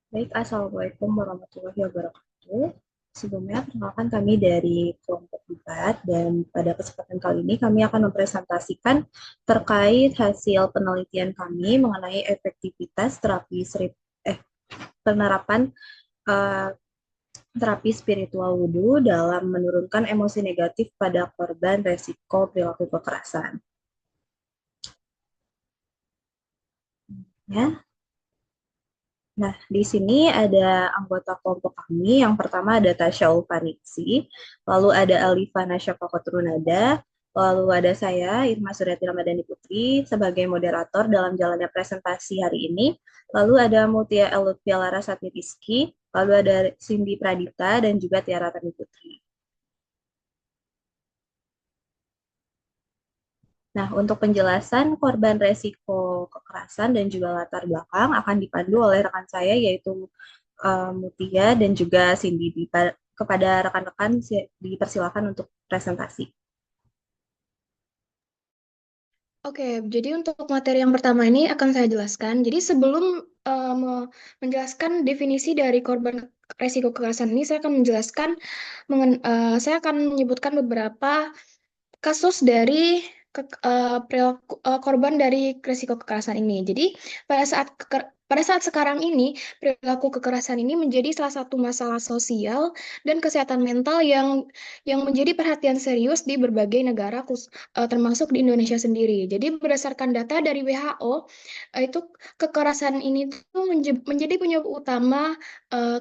Baik, Assalamualaikum warahmatullahi wabarakatuh. Sebelumnya, perkenalkan kami dari kelompok 4 dan pada kesempatan kali ini kami akan mempresentasikan terkait hasil penelitian kami mengenai efektivitas penerapan eh, terapi spiritual wudhu dalam menurunkan emosi negatif pada korban resiko perilaku kekerasan. Ya, nah, di sini ada anggota kelompok kami. Yang pertama ada Tasya Ulfaniksi, lalu ada Alifa Nasya Fakotrunada, lalu ada saya, Irma Suryati Ramadhani Putri, sebagai moderator dalam jalannya presentasi hari ini. Lalu ada Mutia Elutfia Larasati Rizky, lalu ada Cindy Pradita, dan juga Tiara Tani Putri. Nah, untuk penjelasan korban resiko kekerasan dan juga latar belakang akan dipandu oleh rekan saya, yaitu Mutia dan juga Cindy. Kepada rekan-rekan dipersilakan untuk presentasi. Oke, jadi untuk materi yang pertama ini akan saya jelaskan. Jadi sebelum menjelaskan definisi dari korban resiko kekerasan ini, saya akan menjelaskan, saya akan menyebutkan beberapa kasus dari korban dari risiko kekerasan ini. Jadi pada saat sekarang ini perilaku kekerasan ini menjadi salah satu masalah sosial dan kesehatan mental yang menjadi perhatian serius di berbagai negara, termasuk di Indonesia sendiri. Jadi berdasarkan data dari WHO, itu kekerasan ini tuh menjadi penyebab utama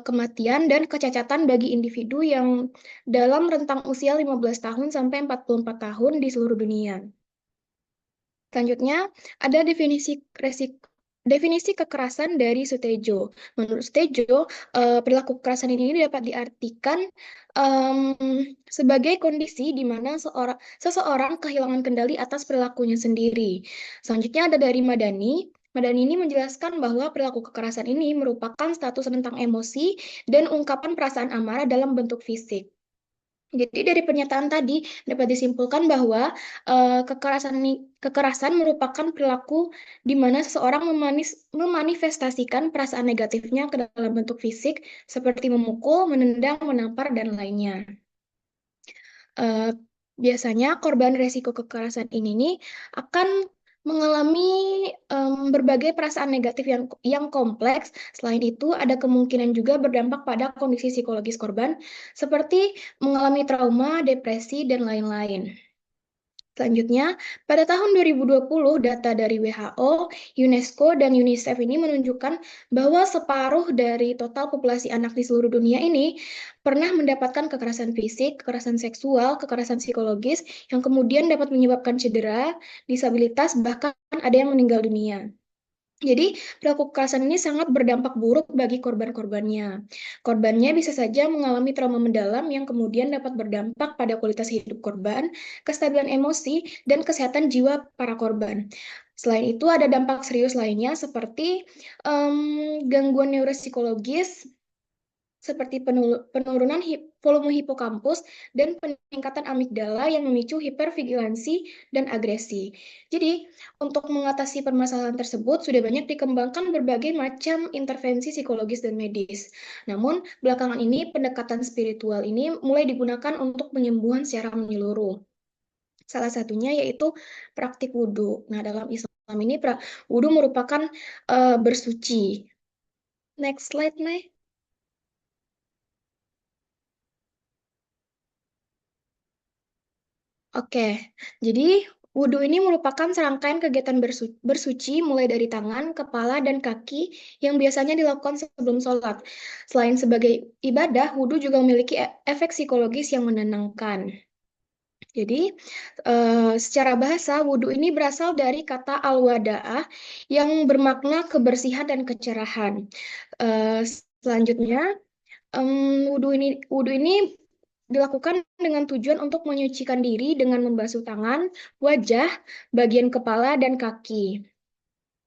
kematian dan kecacatan bagi individu yang dalam rentang usia 15 tahun sampai 44 tahun di seluruh dunia. Selanjutnya, ada definisi kekerasan dari Sutejo. Menurut Sutejo, perilaku kekerasan ini dapat diartikan sebagai kondisi di mana seseorang kehilangan kendali atas perilakunya sendiri. Selanjutnya ada dari Madani. Madani ini menjelaskan bahwa perilaku kekerasan ini merupakan status tentang emosi dan ungkapan perasaan amarah dalam bentuk fisik. Jadi dari pernyataan tadi dapat disimpulkan bahwa kekerasan merupakan perilaku di mana seseorang memanifestasikan perasaan negatifnya ke dalam bentuk fisik seperti memukul, menendang, menampar, dan lainnya. Eh, Biasanya korban resiko kekerasan ini nih akan mengalami berbagai perasaan negatif yang kompleks. Selain itu, ada kemungkinan juga berdampak pada kondisi psikologis korban, seperti mengalami trauma, depresi, dan lain-lain. Selanjutnya, pada tahun 2020, data dari WHO, UNESCO, dan UNICEF ini menunjukkan bahwa separuh dari total populasi anak di seluruh dunia ini pernah mendapatkan kekerasan fisik, kekerasan seksual, kekerasan psikologis, yang kemudian dapat menyebabkan cedera, disabilitas, bahkan ada yang meninggal dunia. Jadi, perilaku kekerasan ini sangat berdampak buruk bagi korban-korbannya. Korbannya bisa saja mengalami trauma mendalam yang kemudian dapat berdampak pada kualitas hidup korban, kestabilan emosi, dan kesehatan jiwa para korban. Selain itu, ada dampak serius lainnya seperti gangguan neuropsikologis, seperti penurunan volume hipokampus dan peningkatan amigdala yang memicu hipervigilansi dan agresi. Jadi, untuk mengatasi permasalahan tersebut sudah banyak dikembangkan berbagai macam intervensi psikologis dan medis. Namun, belakangan ini pendekatan spiritual ini mulai digunakan untuk penyembuhan secara menyeluruh. Salah satunya yaitu praktik wudhu. Nah, dalam Islam ini wudhu merupakan bersuci. Next slide, Nay. Oke, jadi wudhu ini merupakan serangkaian kegiatan bersuci mulai dari tangan, kepala, dan kaki yang biasanya dilakukan sebelum sholat. Selain sebagai ibadah, wudhu juga memiliki efek psikologis yang menenangkan. Jadi, secara bahasa, wudhu ini berasal dari kata al-wada'ah yang bermakna kebersihan dan kecerahan. Eh, Selanjutnya, wudhu ini dilakukan dengan tujuan untuk menyucikan diri dengan membasuh tangan, wajah, bagian kepala, dan kaki.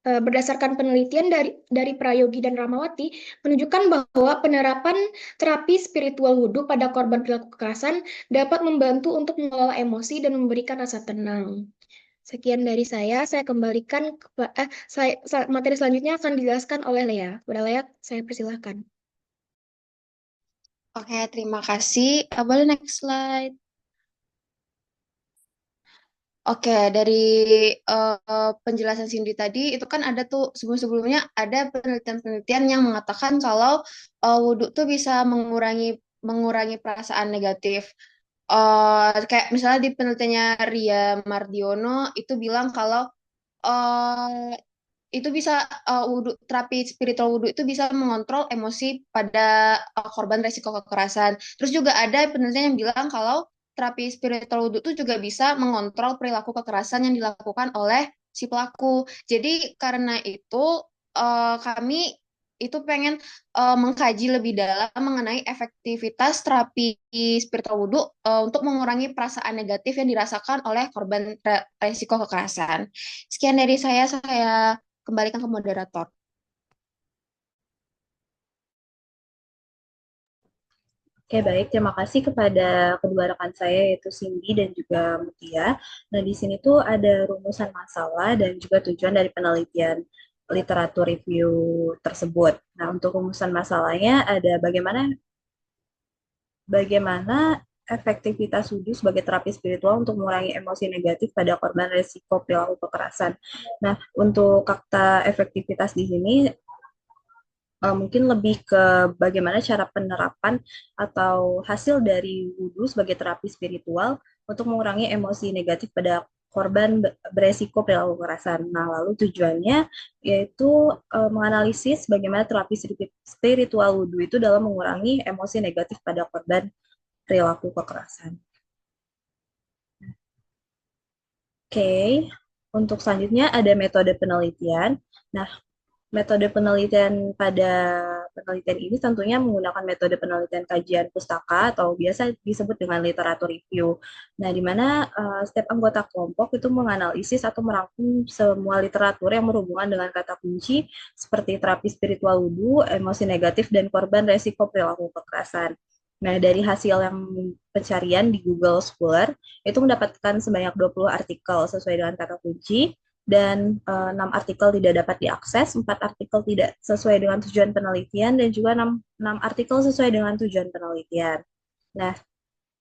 Berdasarkan penelitian dari Prayogi dan Ramawati, menunjukkan bahwa penerapan terapi spiritual wudhu pada korban perilaku kekerasan dapat membantu untuk mengelola emosi dan memberikan rasa tenang. Sekian dari saya kembalikan ke materi selanjutnya akan dijelaskan oleh Lea. Kepada Lea, saya persilahkan. Oke, terima kasih. Boleh next slide. Oke, dari penjelasan Cindy tadi, itu kan ada tuh sebelum-sebelumnya ada penelitian-penelitian yang mengatakan kalau wudhu tuh bisa mengurangi mengurangi perasaan negatif. Kayak misalnya di penelitiannya Ria Mardiono itu bilang kalau eh, itu bisa terapi spiritual wudhu itu bisa mengontrol emosi pada korban resiko kekerasan. Terus juga ada penelitian yang bilang kalau terapi spiritual wudhu itu juga bisa mengontrol perilaku kekerasan yang dilakukan oleh si pelaku. Jadi karena itu kami itu pengen mengkaji lebih dalam mengenai efektivitas terapi spiritual wudhu untuk mengurangi perasaan negatif yang dirasakan oleh korban resiko kekerasan. Sekian dari saya kembalikan ke moderator. Oke, baik. Terima kasih kepada kedua rekan saya, yaitu Cindy dan juga Mutia. Nah, di sini tuh ada rumusan masalah dan juga tujuan dari penelitian literatur review tersebut. Nah, untuk rumusan masalahnya ada bagaimana efektivitas wudhu sebagai terapi spiritual untuk mengurangi emosi negatif pada korban resiko perilaku kekerasan. Nah, untuk fakta efektivitas di sini mungkin lebih ke bagaimana cara penerapan atau hasil dari wudhu sebagai terapi spiritual untuk mengurangi emosi negatif pada korban beresiko perilaku kekerasan. Nah, lalu tujuannya yaitu menganalisis bagaimana terapi spiritual wudhu itu dalam mengurangi emosi negatif pada korban perilaku kekerasan. Oke, untuk selanjutnya ada metode penelitian. Nah, metode penelitian pada penelitian ini tentunya menggunakan metode penelitian kajian pustaka atau biasa disebut dengan literatur review. Nah, di mana setiap anggota kelompok itu menganalisis atau merangkum semua literatur yang berhubungan dengan kata kunci seperti terapi spiritual wudhu, emosi negatif, dan korban resiko perilaku kekerasan. Nah, dari hasil yang pencarian di Google Scholar, itu mendapatkan sebanyak 20 artikel sesuai dengan kata kunci, dan 6 artikel tidak dapat diakses, 4 artikel tidak sesuai dengan tujuan penelitian, dan juga 6 artikel sesuai dengan tujuan penelitian. Nah,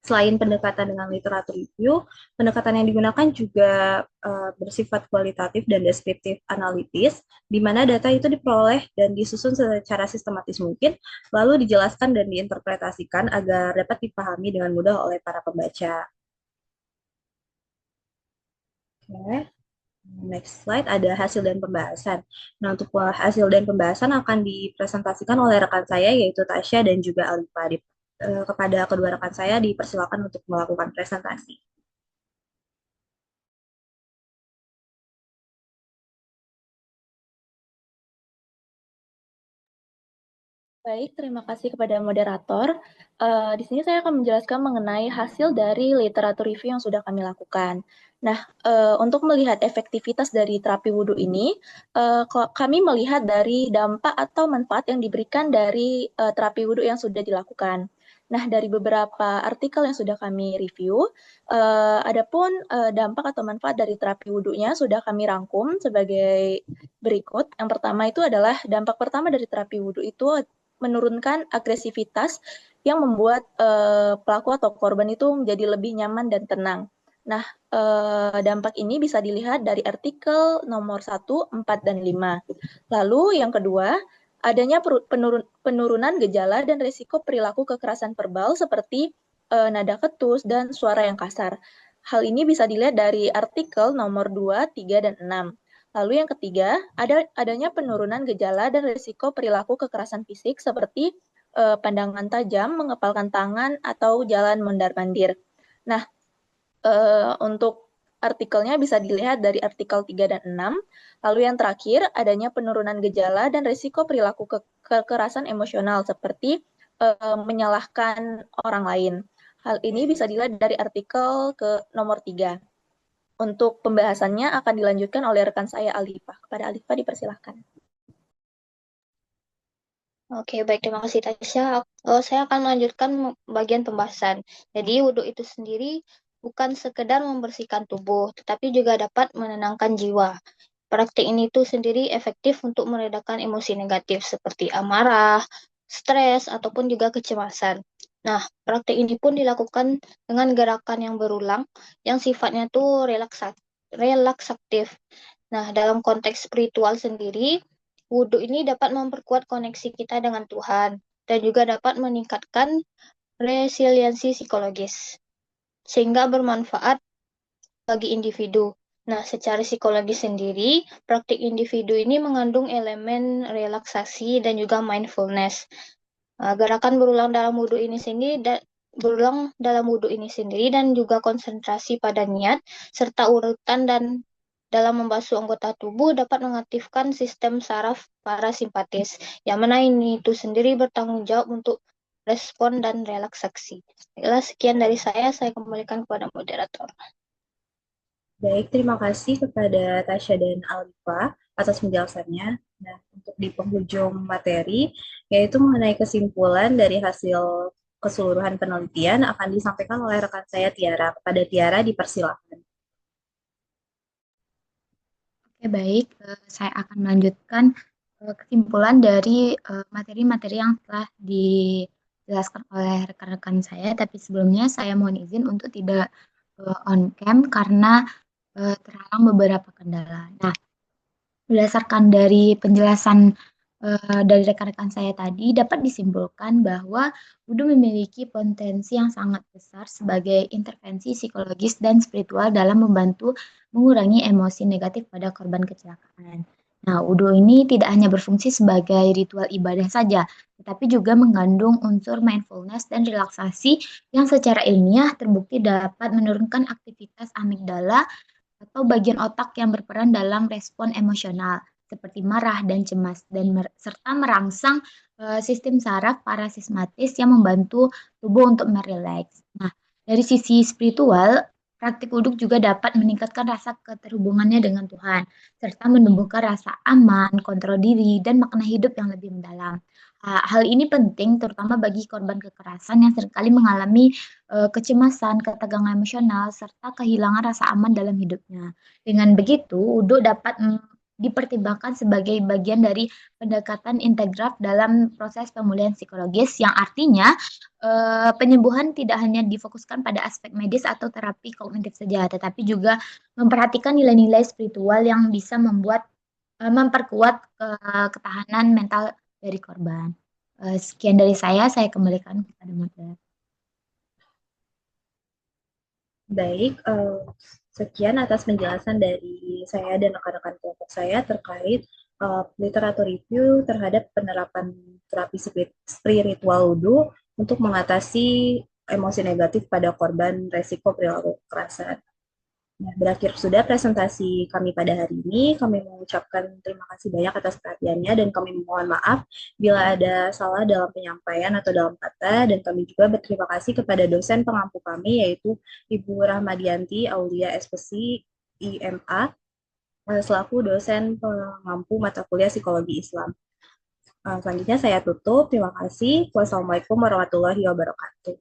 selain pendekatan dengan literatur review, pendekatan yang digunakan juga bersifat kualitatif dan deskriptif analitis, di mana data itu diperoleh dan disusun secara sistematis mungkin, lalu dijelaskan dan diinterpretasikan agar dapat dipahami dengan mudah oleh para pembaca. Oke. Next slide ada hasil dan pembahasan. Nah, untuk hasil dan pembahasan akan dipresentasikan oleh rekan saya yaitu Tasya dan juga Alifa. Kepada kedua rekan saya dipersilakan untuk melakukan presentasi. Baik, terima kasih kepada moderator. Di sini saya akan menjelaskan mengenai hasil dari literatur review yang sudah kami lakukan. Nah, untuk melihat efektivitas dari terapi wudhu ini, kami melihat dari dampak atau manfaat yang diberikan dari terapi wudhu yang sudah dilakukan. Nah, dari beberapa artikel yang sudah kami review, adapun dampak atau manfaat dari terapi wudhunya sudah kami rangkum sebagai berikut. Yang pertama itu adalah dampak pertama dari terapi wudhu itu menurunkan agresivitas yang membuat pelaku atau korban itu menjadi lebih nyaman dan tenang. Nah, dampak ini bisa dilihat dari artikel nomor 1, 4, dan 5. Lalu yang kedua, adanya penurunan gejala dan risiko perilaku kekerasan verbal seperti nada ketus dan suara yang kasar. Hal ini bisa dilihat dari artikel nomor 2, 3, dan 6. Lalu yang ketiga, adanya penurunan gejala dan risiko perilaku kekerasan fisik seperti pandangan tajam, mengepalkan tangan, atau jalan mondar-mandir. Nah, untuk artikelnya bisa dilihat dari artikel 3 dan 6. Lalu yang terakhir, adanya penurunan gejala dan risiko perilaku kekerasan emosional seperti menyalahkan orang lain. Hal ini bisa dilihat dari artikel ke nomor 3. Untuk pembahasannya akan dilanjutkan oleh rekan saya Alifa. Kepada Alifa dipersilahkan. Oke, baik. Terima kasih, Tasya. Saya akan melanjutkan bagian pembahasan. Jadi, wudhu itu sendiri bukan sekedar membersihkan tubuh, tetapi juga dapat menenangkan jiwa. Praktik ini tuh sendiri efektif untuk meredakan emosi negatif seperti amarah, stres, ataupun juga kecemasan. Nah, praktik ini pun dilakukan dengan gerakan yang berulang, yang sifatnya tuh relaksatif. Nah, dalam konteks spiritual sendiri, wudhu ini dapat memperkuat koneksi kita dengan Tuhan, dan juga dapat meningkatkan resiliensi psikologis, sehingga bermanfaat bagi individu. Nah, secara psikologi sendiri, praktik individu ini mengandung elemen relaksasi dan juga mindfulness. Gerakan berulang dalam wudhu ini sendiri dan juga konsentrasi pada niat serta urutan dan dalam membasuh anggota tubuh dapat mengaktifkan sistem saraf parasimpatis. Yang mana ini itu sendiri bertanggung jawab untuk respon dan relaksasi. Baiklah, sekian dari saya kembalikan kepada moderator. Baik, terima kasih kepada Tasya dan Alifa atas penjelasannya. Nah, untuk di penghujung materi, yaitu mengenai kesimpulan dari hasil keseluruhan penelitian akan disampaikan oleh rekan saya Tiara. Kepada Tiara, dipersilakan. Oke, baik. Saya akan melanjutkan kesimpulan dari materi-materi yang telah dijelaskan oleh rekan-rekan saya. Tapi sebelumnya saya mohon izin untuk tidak on cam karena terhalang beberapa kendala. Nah, berdasarkan dari penjelasan dari rekan-rekan saya tadi, dapat disimpulkan bahwa wudhu memiliki potensi yang sangat besar sebagai intervensi psikologis dan spiritual dalam membantu mengurangi emosi negatif pada korban kecelakaan. Nah, wudhu ini tidak hanya berfungsi sebagai ritual ibadah saja, tetapi juga mengandung unsur mindfulness dan relaksasi yang secara ilmiah terbukti dapat menurunkan aktivitas amigdala atau bagian otak yang berperan dalam respon emosional seperti marah dan cemas dan serta merangsang sistem saraf parasimpatis yang membantu tubuh untuk merileks. Nah, dari sisi spiritual, praktik wudhu juga dapat meningkatkan rasa keterhubungannya dengan Tuhan serta menumbuhkan rasa aman, kontrol diri dan makna hidup yang lebih mendalam. Hal ini penting terutama bagi korban kekerasan yang seringkali mengalami kecemasan, ketegangan emosional, serta kehilangan rasa aman dalam hidupnya. Dengan begitu, wudhu dapat dipertimbangkan sebagai bagian dari pendekatan integraf dalam proses pemulihan psikologis yang artinya penyembuhan tidak hanya difokuskan pada aspek medis atau terapi kognitif saja, tetapi juga memperhatikan nilai-nilai spiritual yang bisa memperkuat ketahanan mental dari korban. Sekian dari saya kembalikan kepada moderator. Baik, sekian atas penjelasan dari saya dan rekan-rekan kelompok saya terkait literatur review terhadap penerapan terapi spiritual wudhu untuk mengatasi emosi negatif pada korban resiko perilaku kekerasan. Nah, berakhir sudah presentasi kami pada hari ini. Kami mengucapkan terima kasih banyak atas perhatiannya dan kami mohon maaf bila ada salah dalam penyampaian atau dalam kata, dan kami juga berterima kasih kepada dosen pengampu kami yaitu Ibu Rahmadianti Aulia SPC IMA selaku dosen pengampu mata kuliah Psikologi Islam. Selanjutnya saya tutup. Terima kasih. Wassalamualaikum warahmatullahi wabarakatuh.